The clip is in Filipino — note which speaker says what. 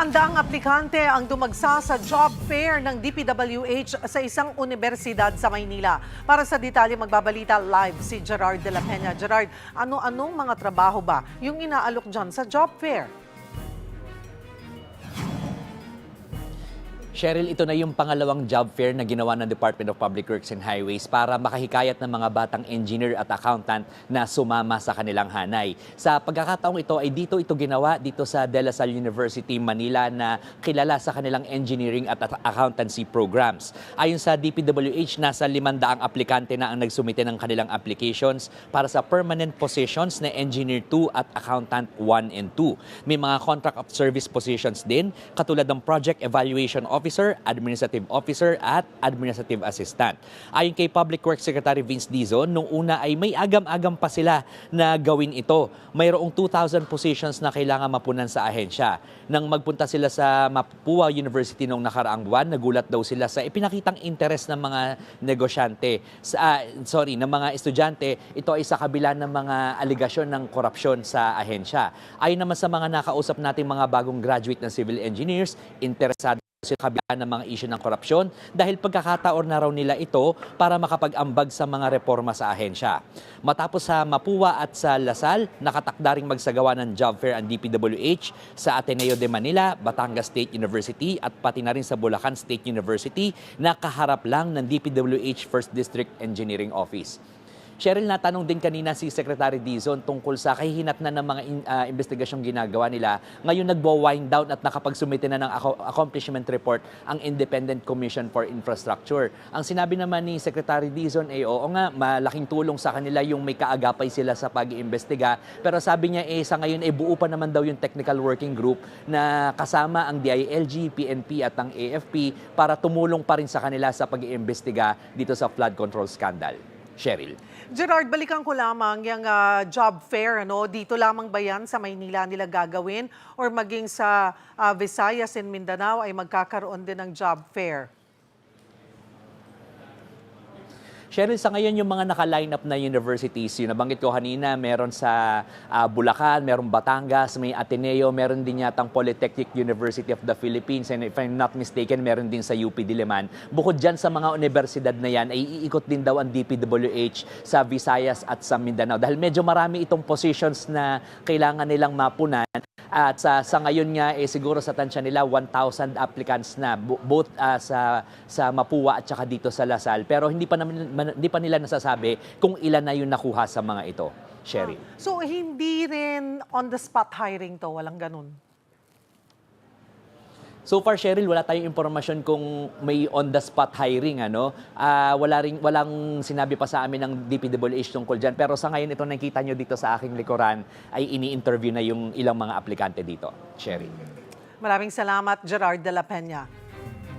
Speaker 1: Daang-daang aplikante ang dumagsa sa job fair ng DPWH sa isang universidad sa Maynila. Para sa detalye, magbabalita live si Gerard de la Peña. Gerard, ano-anong mga trabaho ba yung inaalok dyan sa job fair?
Speaker 2: Cheryl, ito na yung pangalawang job fair na ginawa ng Department of Public Works and Highways para makahikayat ng mga batang engineer at accountant na sumama sa kanilang hanay. Sa pagkakataong ito ay dito ginawa dito sa De La Salle University, Manila na kilala sa kanilang engineering at accountancy programs. Ayon sa DPWH, nasa 500 aplikante na ang nagsumite ng kanilang applications para sa permanent positions na Engineer 2 at Accountant 1 and 2. May mga contract of service positions din katulad ng Project Evaluation Officer, Administrative Officer at Administrative Assistant. Ayon kay Public Works Secretary Vince Dizon, nung una ay may agam-agam pa sila na gawin ito. Mayroong 2,000 positions na kailangan mapunan sa ahensya. Nang magpunta sila sa Mapua University noong nakaraang buwan, nagulat daw sila sa ipinakitang interes ng mga negosyante. Ng mga estudyante, ito ay sa kabila ng mga aligasyon ng korupsyon sa ahensya. Ayon naman sa mga nakausap nating mga bagong graduate ng civil engineers, interesado sila kabila ng mga issue ng korupsyon dahil pagkakataon na raw nila ito para makapag-ambag sa mga reforma sa ahensya. Matapos sa Mapua at sa Lasal, nakatakda ring magsagawa ng job fair ang DPWH sa Ateneo de Manila, Batangas State University at pati na rin sa Bulacan State University na kaharap lang ng DPWH First District Engineering Office. Cheryl, natanong din kanina si Secretary Dizon tungkol sa kahihinatnan ng mga investigasyong ginagawa nila. Ngayon nagbo-wind down at nakapagsumite na ng accomplishment report ang Independent Commission for Infrastructure. Ang sinabi naman ni Secretary Dizon ay oo nga, malaking tulong sa kanila yung may kaagapay sila sa pag-iimbestiga. Pero sabi niya sa ngayon buo pa naman daw yung technical working group na kasama ang DILG, PNP at ang AFP para tumulong pa rin sa kanila sa pag-iimbestiga dito sa flood control scandal. Cheryl.
Speaker 1: Gerard, balikan ko lamang yung job fair. Dito lamang ba yan sa Maynila nila gagawin? Or maging sa Visayas and Mindanao ay magkakaroon din ng job fair?
Speaker 2: Cheryl, sa ngayon yung mga naka-line up na universities, yung nabanggit ko kanina, meron sa Bulacan, meron Batangas, may Ateneo, meron din yatang Polytechnic University of the Philippines, and if I'm not mistaken, meron din sa UP Diliman. Bukod dyan sa mga universidad na yan, ay iikot din daw ang DPWH sa Visayas at sa Mindanao. Dahil medyo marami itong positions na kailangan nilang mapunan. At sa ngayon nga, siguro sa tansya nila, 1,000 applicants na, both sa Mapua at saka dito sa Lasal. Pero hindi pa nila nasasabi kung ilan na yung nakuha sa mga ito. Sherry.
Speaker 1: So, hindi rin on-the-spot hiring to? Walang ganun?
Speaker 2: So far, Cheryl, wala tayong impormasyon kung may on-the-spot hiring. Walang sinabi pa sa amin ng DPWH tungkol dyan. Pero sa ngayon, ito nakita nyo dito sa aking likuran, ay ini-interview na yung ilang mga aplikante dito. Cheryl.
Speaker 1: Maraming salamat, Gerard de la Peña.